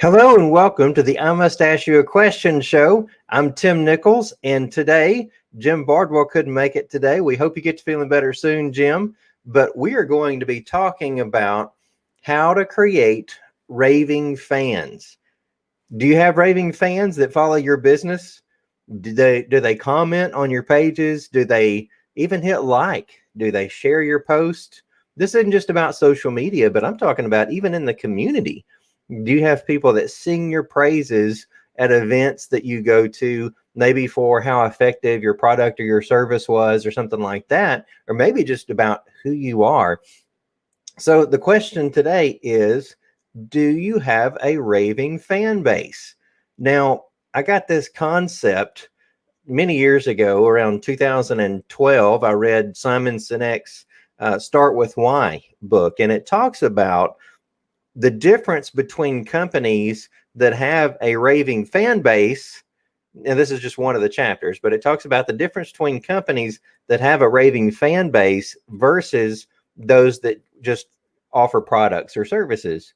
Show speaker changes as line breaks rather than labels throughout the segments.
Hello and welcome to the I Must Ask You a Question show. I'm Tim Nichols, and today Jim Bardwell couldn't make it today. We hope you get to feeling better soon, Jim. But we are going to be talking about how to create raving fans. Do you have raving fans that follow your business? Do they comment on your pages? Do they even hit like? Do they share your post? This isn't just about social media, but I'm talking about even in the community. Do you have people that sing your praises at events that you go to, maybe for how effective your product or your service was or something like that, or maybe just about who you are? So the question today is, do you have a raving fan base? Now, I got this concept many years ago, around 2012. I read Simon Sinek's Start With Why book, and it talks about the difference between companies that have a raving fan base. And this is just one of the chapters, but it talks about the difference between companies that have a raving fan base versus those that just offer products or services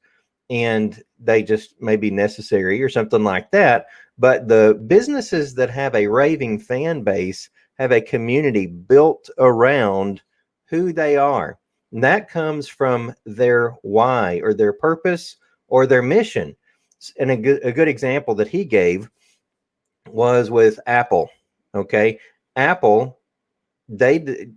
and they just may be necessary or something like that. But the businesses that have a raving fan base have a community built around who they are. And that comes from their why or their purpose or their mission. And a good example that he gave was with Apple. Okay. Apple,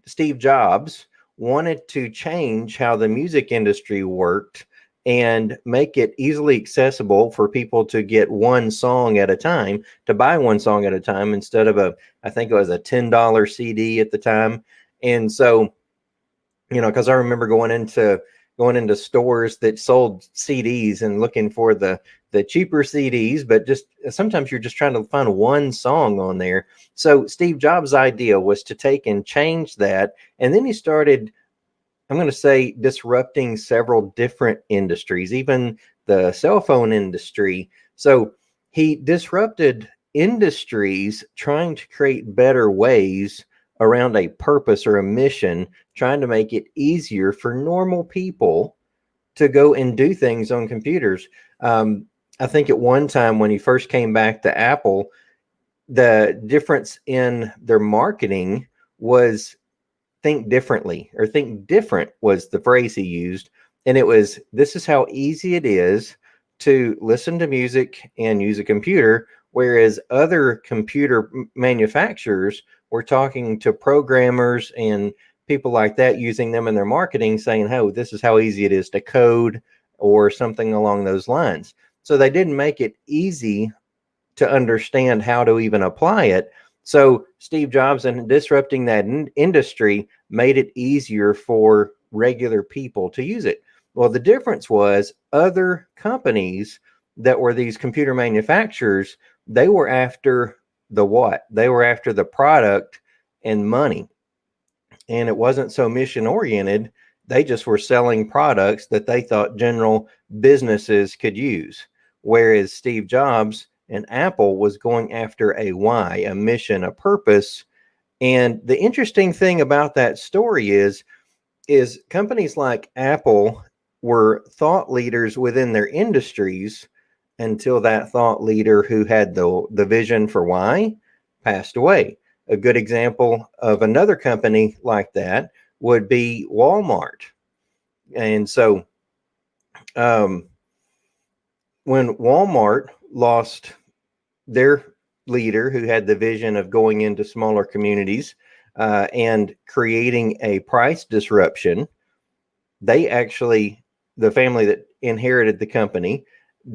Steve Jobs wanted to change how the music industry worked and make it easily accessible for people to get one song at a time, to buy one song at a time instead of I think it was a $10 CD at the time. And so, because I remember going into stores that sold CDs and looking for the cheaper CDs, but just sometimes you're just trying to find one song on there. So Steve Jobs' idea was to take and change that, and then he started, I'm going to say, disrupting several different industries, even the cell phone industry. So he disrupted industries trying to create better ways around a purpose or a mission, trying to make it easier for normal people to go and do things on computers. I think at one time when he first came back to Apple, the difference in their marketing was think differently, or think different was the phrase he used. And it was, this is how easy it is to listen to music and use a computer. Whereas other computer manufacturers were talking to programmers and people like that, using them in their marketing, saying, hey, this is how easy it is to code or something along those lines. So they didn't make it easy to understand how to even apply it. So Steve Jobs, and disrupting that industry, made it easier for regular people to use it. Well, the difference was other companies that were these computer manufacturers, they were after the what? They were after the product and money. And it wasn't so mission oriented. They just were selling products that they thought general businesses could use. Whereas Steve Jobs and Apple was going after a why, a mission, a purpose. And the interesting thing about that story is companies like Apple were thought leaders within their industries until that thought leader who had the vision for why passed away. A good example of another company like that would be Walmart. And so when Walmart lost their leader who had the vision of going into smaller communities and creating a price disruption, they actually, the family that inherited the company,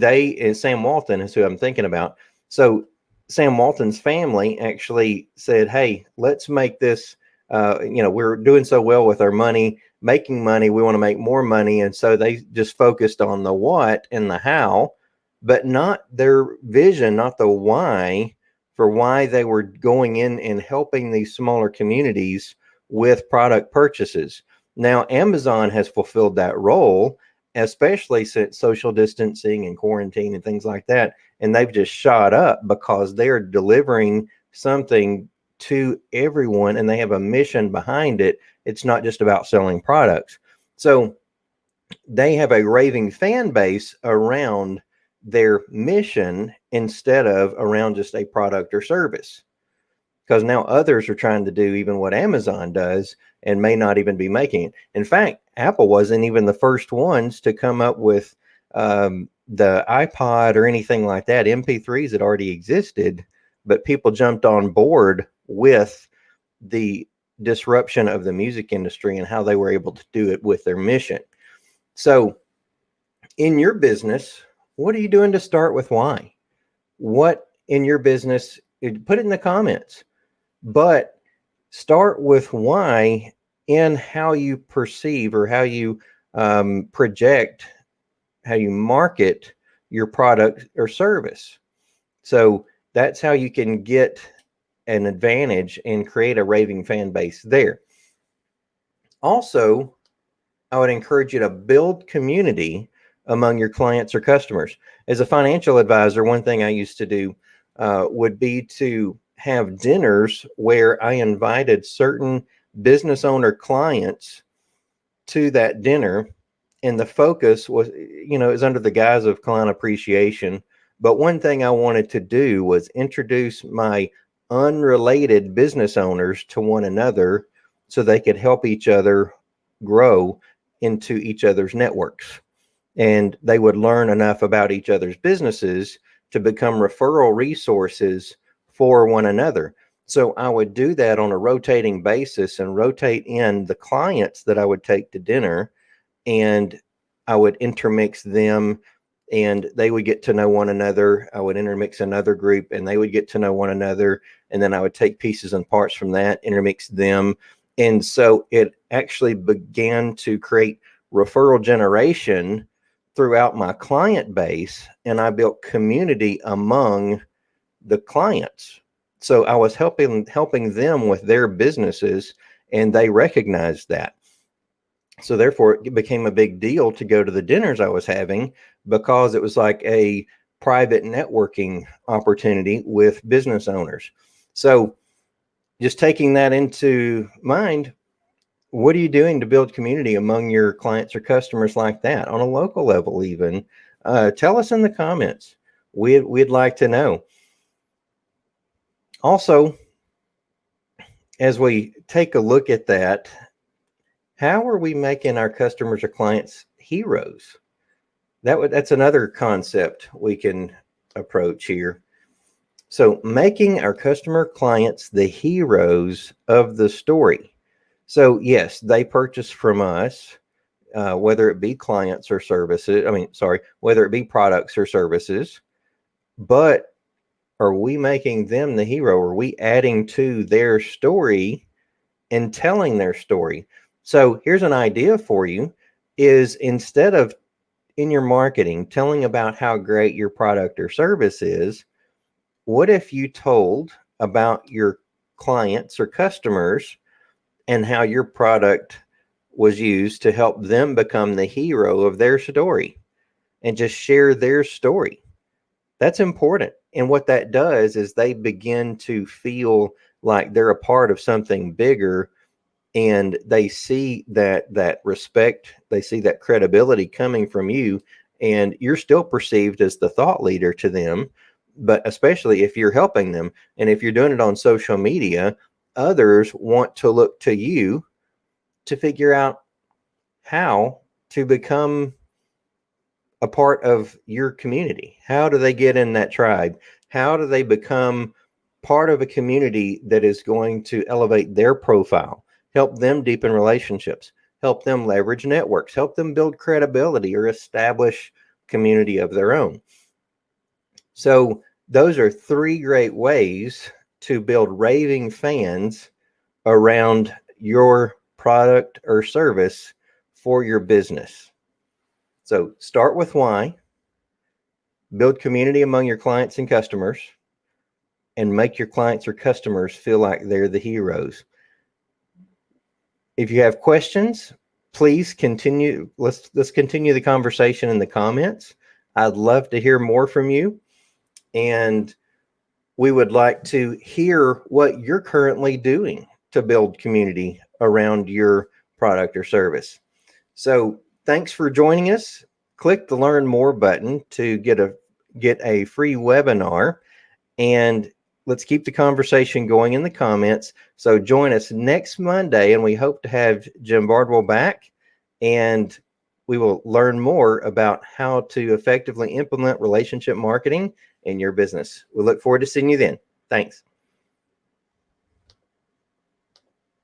Sam Walton is who I'm thinking about. So Sam Walton's family actually said, hey, let's make this, we're doing so well with our money, making money. We want to make more money. And so they just focused on the what and the how, but not their vision, not the why, for why they were going in and helping these smaller communities with product purchases. Now, Amazon has fulfilled that role, especially since social distancing and quarantine and things like that. And they've just shot up because they're delivering something to everyone and they have a mission behind it. It's not just about selling products. So they have a raving fan base around their mission instead of around just a product or service. Because now others are trying to do even what Amazon does and may not even be making it. In fact, Apple wasn't even the first ones to come up with the iPod or anything like that. MP3s had already existed, but people jumped on board with the disruption of the music industry and how they were able to do it with their mission. So in your business, what are you doing to start with why? What in your business, put it in the comments, but start with why in how you perceive or how you project, how you market your product or service. So that's how you can get an advantage and create a raving fan base there. Also, I would encourage you to build community among your clients or customers. As a financial advisor, one thing I used to do would be to have dinners where I invited certain business owner clients to that dinner. And the focus was, it was under the guise of client appreciation. But one thing I wanted to do was introduce my unrelated business owners to one another so they could help each other grow into each other's networks. And they would learn enough about each other's businesses to become referral resources for one another. So I would do that on a rotating basis and rotate in the clients that I would take to dinner, and I would intermix them and they would get to know one another. I would intermix another group and they would get to know one another. And then I would take pieces and parts from that, intermix them. And so it actually began to create referral generation throughout my client base. And I built community among the clients. So I was helping them with their businesses, and they recognized that. So therefore, it became a big deal to go to the dinners I was having, because it was like a private networking opportunity with business owners. So just taking that into mind, what are you doing to build community among your clients or customers like that on a local level even? Tell us in the comments. We'd like to know. Also, as we take a look at that, how are we making our customers or clients heroes? That's another concept we can approach here. So making our customer clients the heroes of the story. So yes, they purchase from us, whether it be clients or services. Whether it be products or services, but are we making them the hero? Are we adding to their story and telling their story? So here's an idea for you, is instead of in your marketing telling about how great your product or service is, what if you told about your clients or customers and how your product was used to help them become the hero of their story, and just share their story? That's important. And what that does is they begin to feel like they're a part of something bigger, and they see that respect, they see that credibility coming from you, and you're still perceived as the thought leader to them. But especially if you're helping them, and if you're doing it on social media, others want to look to you to figure out how to become a part of your community. How do they get in that tribe? How do they become part of a community that is going to elevate their profile, help them deepen relationships, help them leverage networks, help them build credibility or establish community of their own? So those are three great ways to build raving fans around your product or service for your business. So start with why, build community among your clients and customers, and make your clients or customers feel like they're the heroes. If you have questions, please continue. Let's continue the conversation in the comments. I'd love to hear more from you. And we would like to hear what you're currently doing to build community around your product or service. So thanks for joining us. Click the Learn More button to get a get a free webinar. And let's keep the conversation going in the comments. So join us next Monday, and we hope to have Jim Bardwell back, and we will learn more about how to effectively implement relationship marketing in your business. We look forward to seeing you then. Thanks.